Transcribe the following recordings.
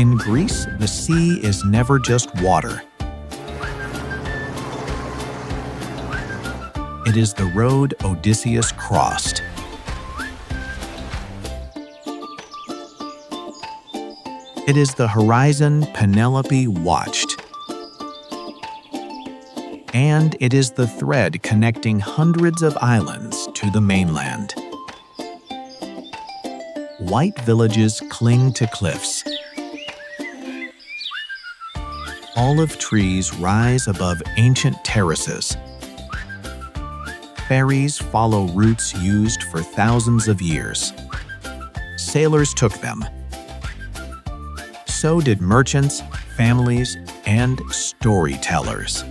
In Greece, the sea is never just water. It is the road Odysseus crossed. It is the horizon Penelope watched. And it is the thread connecting hundreds of islands to the mainland. White villages cling to cliffs. Olive trees rise above ancient terraces. Ferries follow routes used for thousands of years. Sailors took them. So did merchants, families, and storytellers.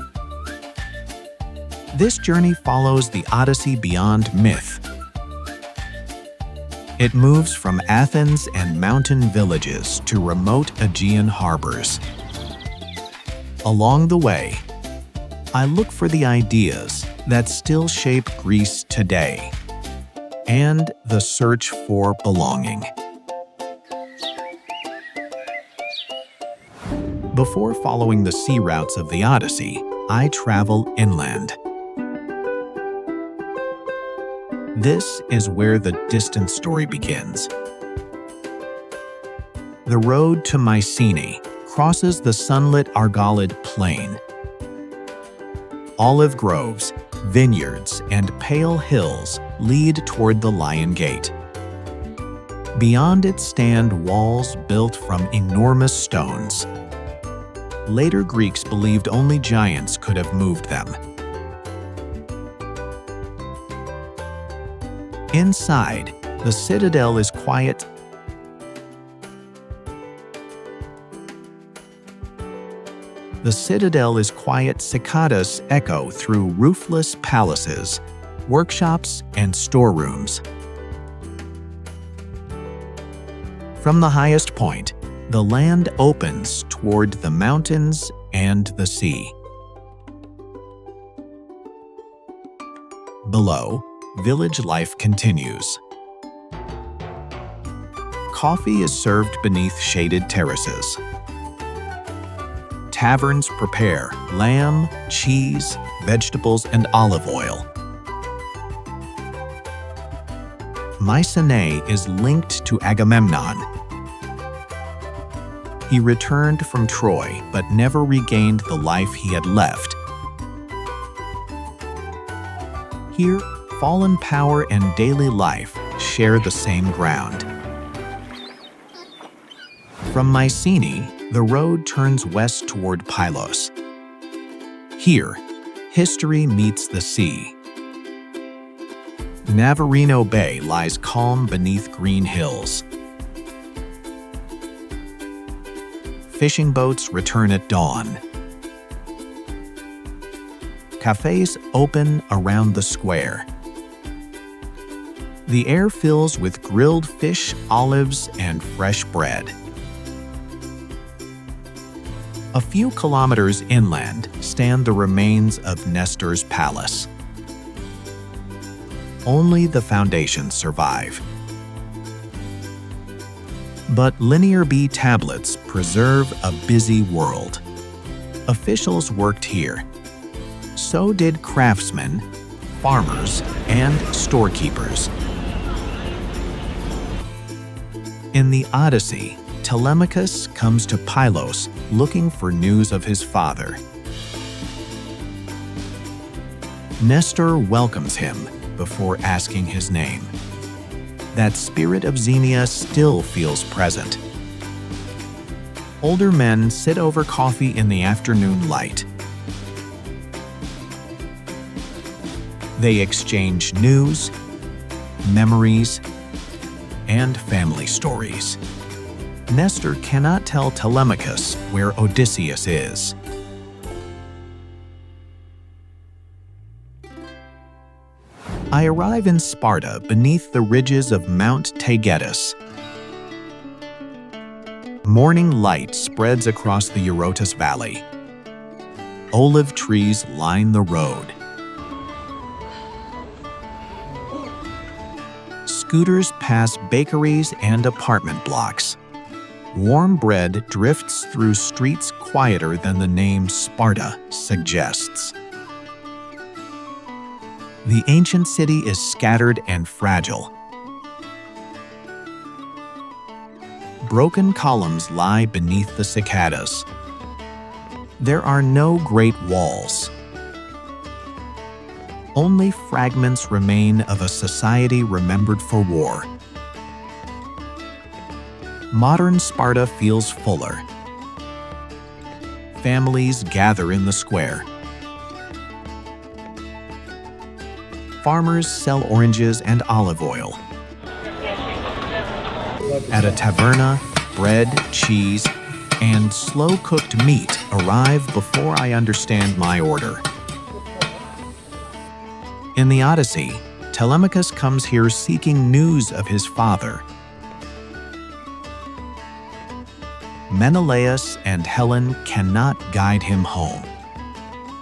This journey follows the Odyssey beyond myth. It moves from Athens and mountain villages to remote Aegean harbors. Along the way, I look for the ideas that still shape Greece today and the search for belonging. Before following the sea routes of the Odyssey, I travel inland. This is where the distant story begins. The road to Mycenae crosses the sunlit Argolid plain. Olive groves, vineyards, and pale hills lead toward the Lion Gate. Beyond it stand walls built from enormous stones. Later Greeks believed only giants could have moved them. Inside, the citadel is quiet. The citadel is quiet. Cicadas echo through roofless palaces, workshops, and storerooms. From the highest point, the land opens toward the mountains and the sea. Below, village life continues. Coffee is served beneath shaded terraces. Taverns prepare lamb, cheese, vegetables, and olive oil. Mycenae is linked to Agamemnon. He returned from Troy, but never regained the life he had left. Here, fallen power and daily life share the same ground. From Mycenae, the road turns west toward Pylos. Here, history meets the sea. Navarino Bay lies calm beneath green hills. Fishing boats return at dawn. Cafés open around the square. The air fills with grilled fish, olives, and fresh bread. A few kilometers inland stand the remains of Nestor's palace. Only the foundations survive. But Linear B tablets preserve a busy world. Officials worked here. So did craftsmen, farmers, and storekeepers. In the Odyssey, Telemachus comes to Pylos looking for news of his father. Nestor welcomes him before asking his name. That spirit of Xenia still feels present. Older men sit over coffee in the afternoon light. They exchange news, memories, and family stories. Nestor cannot tell Telemachus where Odysseus is. I arrive in Sparta beneath the ridges of Mount Taygetus. Morning light spreads across the Eurotas Valley. Olive trees line the road. Scooters pass bakeries and apartment blocks. Warm bread drifts through streets quieter than the name Sparta suggests. The ancient city is scattered and fragile. Broken columns lie beneath the cicadas. There are no great walls. Only fragments remain of a society remembered for war. Modern Sparta feels fuller. Families gather in the square. Farmers sell oranges and olive oil. At a taverna, bread, cheese, and slow-cooked meat arrive before I understand my order. In the Odyssey, Telemachus comes here seeking news of his father. Menelaus and Helen cannot guide him home,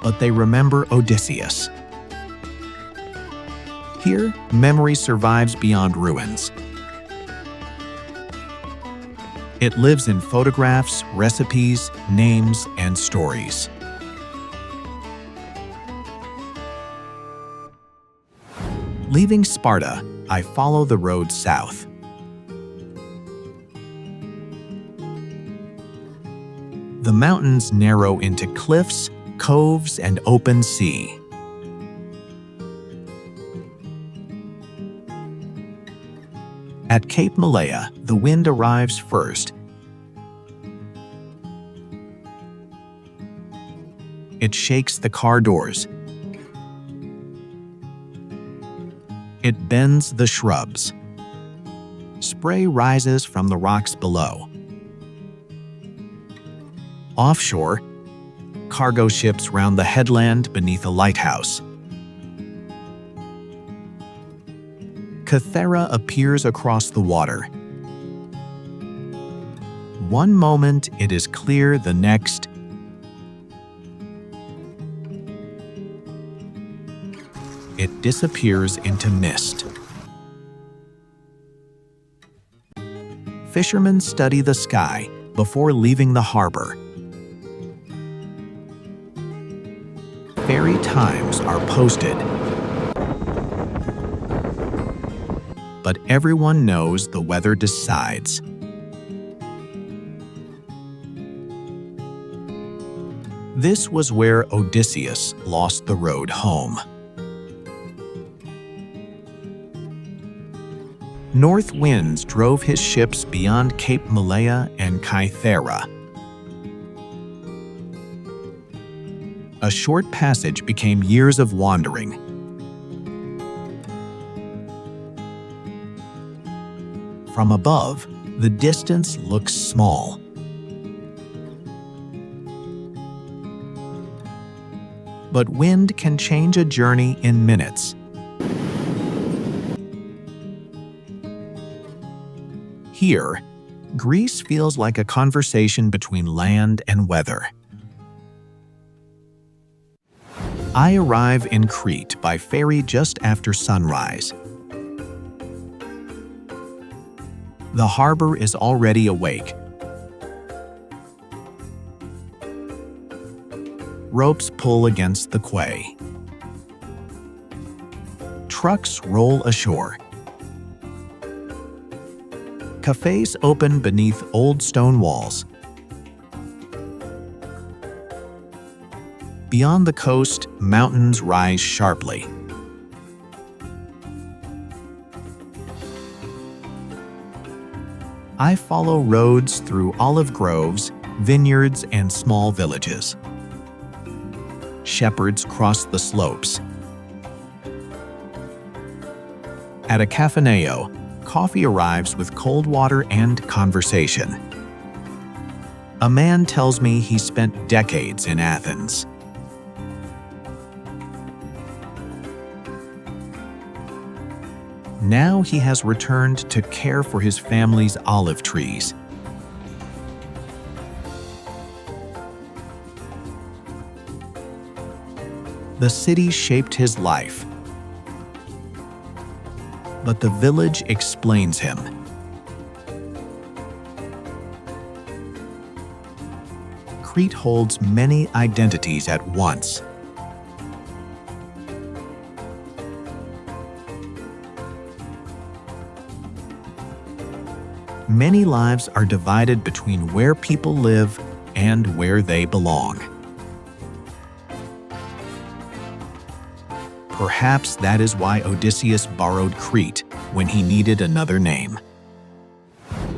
but they remember Odysseus. Here, memory survives beyond ruins. It lives in photographs, recipes, names, and stories. Leaving Sparta, I follow the road south. The mountains narrow into cliffs, coves, and open sea. At Cape Malea, the wind arrives first. It shakes the car doors. It bends the shrubs. Spray rises from the rocks below. Offshore, cargo ships round the headland beneath a lighthouse. Kythera appears across the water. One moment it is clear, the next it disappears into mist. Fishermen study the sky before leaving the harbor. Ferry times are posted. But everyone knows the weather decides. This was where Odysseus lost the road home. North winds drove his ships beyond Cape Malea and Kythera. A short passage became years of wandering. From above, the distance looks small. But wind can change a journey in minutes. Here, Greece feels like a conversation between land and weather. I arrive in Crete by ferry just after sunrise. The harbor is already awake. Ropes pull against the quay. Trucks roll ashore. Cafés open beneath old stone walls. Beyond the coast, mountains rise sharply. I follow roads through olive groves, vineyards, and small villages. Shepherds cross the slopes. At a café, coffee arrives with cold water and conversation. A man tells me he spent decades in Athens. Now he has returned to care for his family's olive trees. The city shaped his life, but the village explains him. Crete holds many identities at once. Many lives are divided between where people live and where they belong. Perhaps that is why Odysseus borrowed Crete when he needed another name.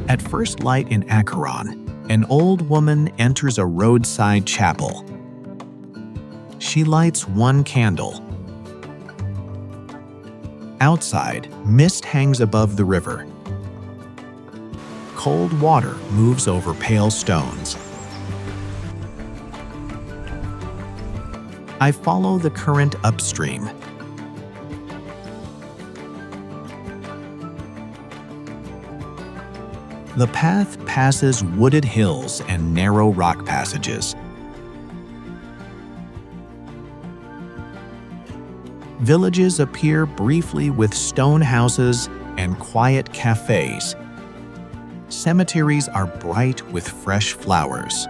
At first light in Acheron, an old woman enters a roadside chapel. She lights one candle. Outside, mist hangs above the river. Cold water moves over pale stones. I follow the current upstream. The path passes wooded hills and narrow rock passages. Villages appear briefly with stone houses and quiet cafés. Cemeteries are bright with fresh flowers.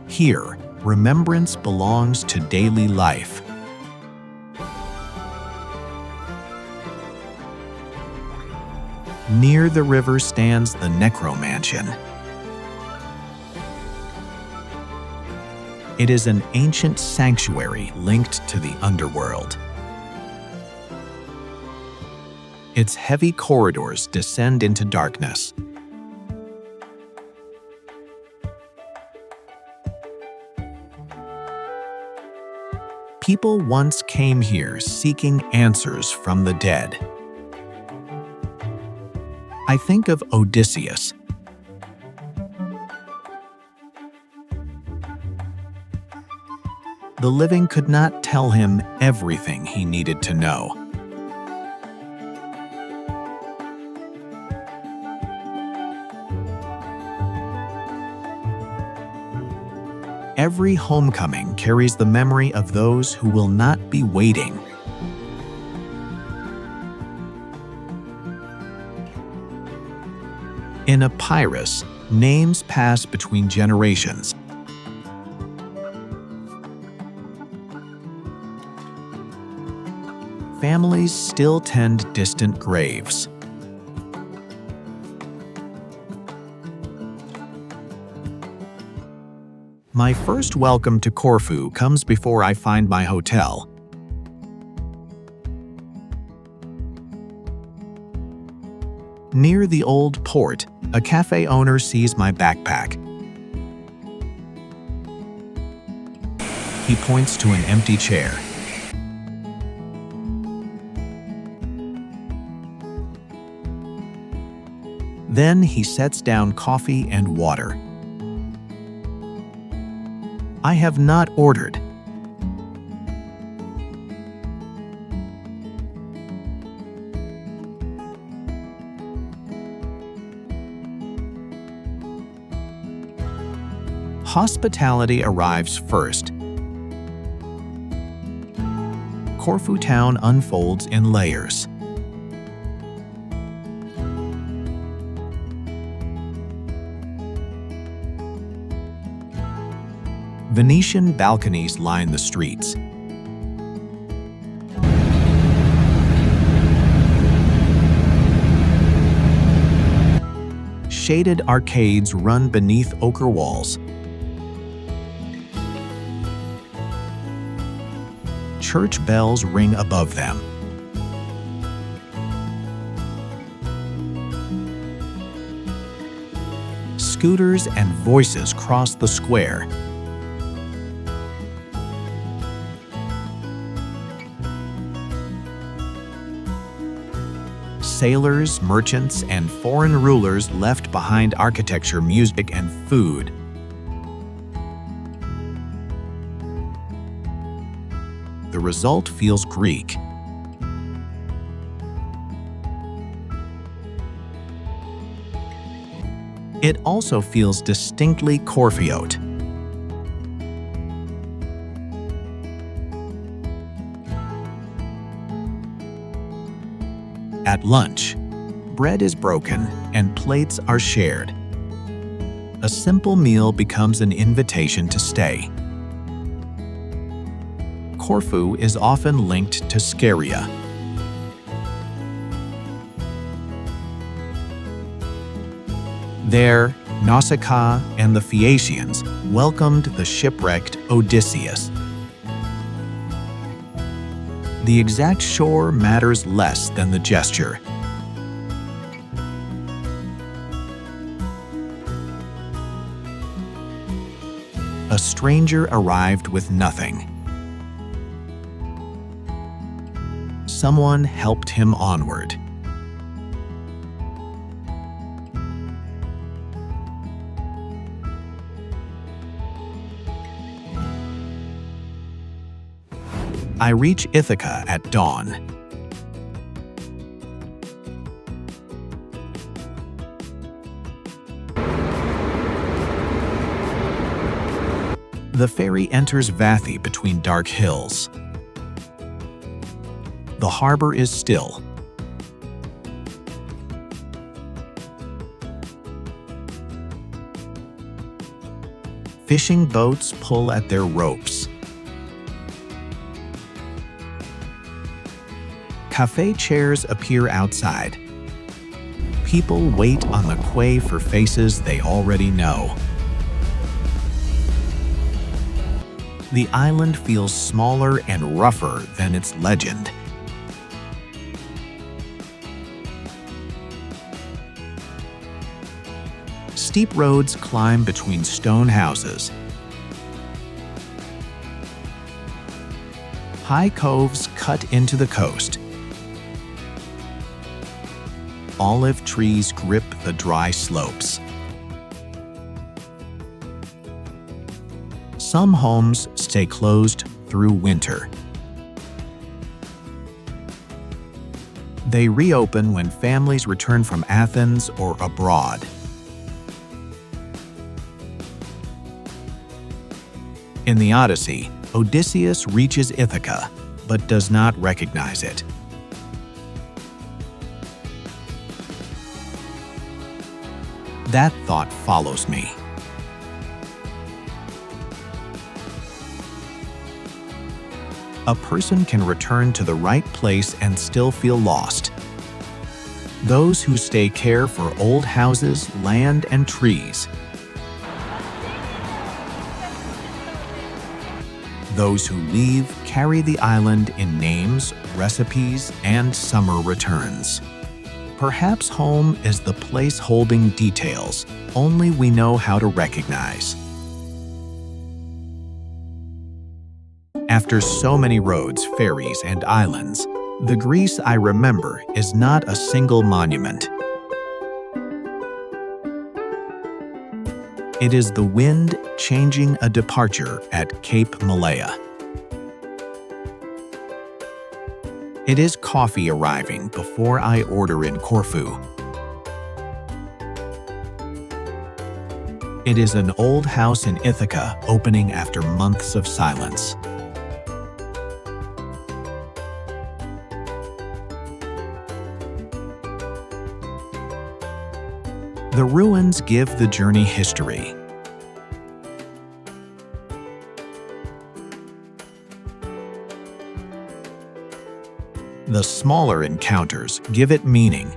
Here, remembrance belongs to daily life. Near the river stands the Necromansion. It is an ancient sanctuary linked to the underworld. Its heavy corridors descend into darkness. People once came here seeking answers from the dead. I think of Odysseus. The living could not tell him everything he needed to know. Every homecoming carries the memory of those who will not be waiting. In EPIRUS, names pass between generations. Families still tend distant graves. My first welcome to Corfu comes before I find my hotel. Near the old port, a cafe owner sees my backpack. He points to an empty chair. Then he sets down coffee and water. I have not ordered. Hospitality arrives first. Corfu town unfolds in layers. Venetian balconies line the streets. Shaded arcades run beneath ochre walls. Church bells ring above them. Scooters and voices cross the square. Sailors, merchants, and foreign rulers left behind architecture, music, and food. The result feels Greek. It also feels distinctly Corfiote. At lunch, bread is broken and plates are shared. a simple meal becomes an invitation to stay. Corfu is often linked to Scheria. There, Nausicaa and the Phaeacians welcomed the shipwrecked Odysseus. The exact shore matters less than the gesture. A stranger arrived with nothing. Someone helped him onward. I reach Ithaca at dawn. The ferry enters Vathi between dark hills. The harbor is still. Fishing boats pull at their ropes. Café chairs appear outside. People wait on the quay for faces they already know. The island feels smaller and rougher than its legend. Steep roads climb between stone houses. High coves cut into the coast. Olive trees grip the dry slopes. Some homes stay closed through winter. They reopen when families return from Athens or abroad. In the Odyssey, Odysseus reaches Ithaca, but does not recognize it. That thought follows me. A person can return to the right place and still feel lost. Those who stay care for old houses, land, and trees. Those who leave carry the island in names, recipes, and summer returns. Perhaps home is the place holding details only we know how to recognize. After so many roads, ferries, and islands, the Greece I remember is not a single monument. It is the wind changing a departure at Cape Malea. It is coffee arriving before I order in Corfu. It is an old house in Ithaca opening after months of silence. The ruins give the journey history. The smaller encounters give it meaning.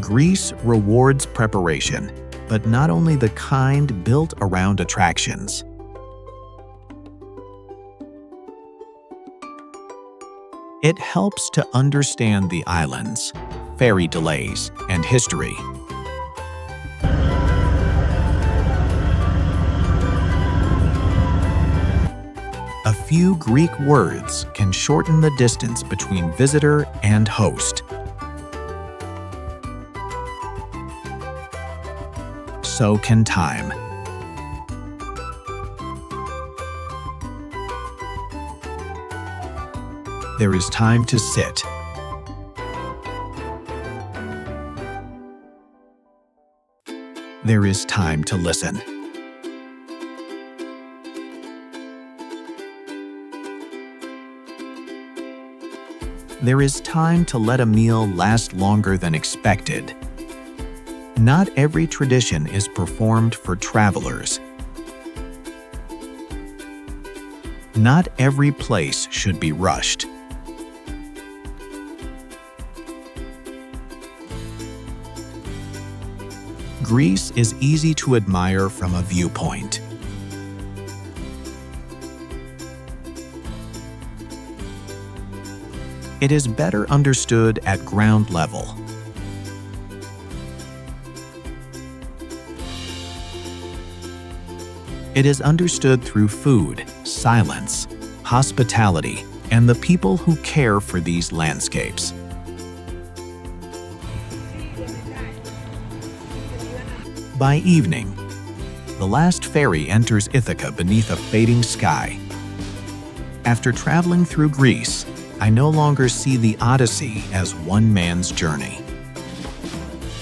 Greece rewards preparation, but not only the kind built around attractions. It helps to understand the islands, ferry delays, and history. A few Greek words can shorten the distance between visitor and host. So can time. There is time to sit. There is time to listen. There is time to let a meal last longer than expected. Not every tradition is performed for travelers. Not every place should be rushed. Greece is easy to admire from a viewpoint. It is better understood at ground level. It is understood through food, silence, hospitality, and the people who care for these landscapes. By evening, the last ferry enters Ithaca beneath a fading sky. After traveling through Greece, I no longer see the Odyssey as one man's journey.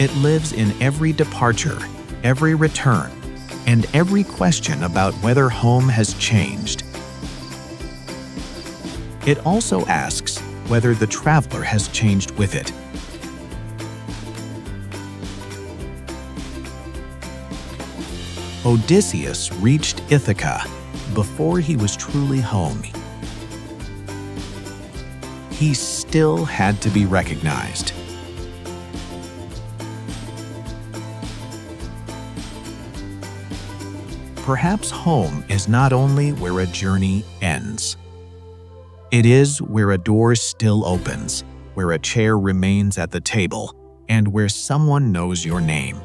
It lives in every departure, every return, and every question about whether home has changed. It also asks whether the traveler has changed with it. Odysseus reached Ithaca before he was truly home. He still had to be recognized. Perhaps home is not only where a journey ends. It is where a door still opens, where a chair remains at the table, and where someone knows your name.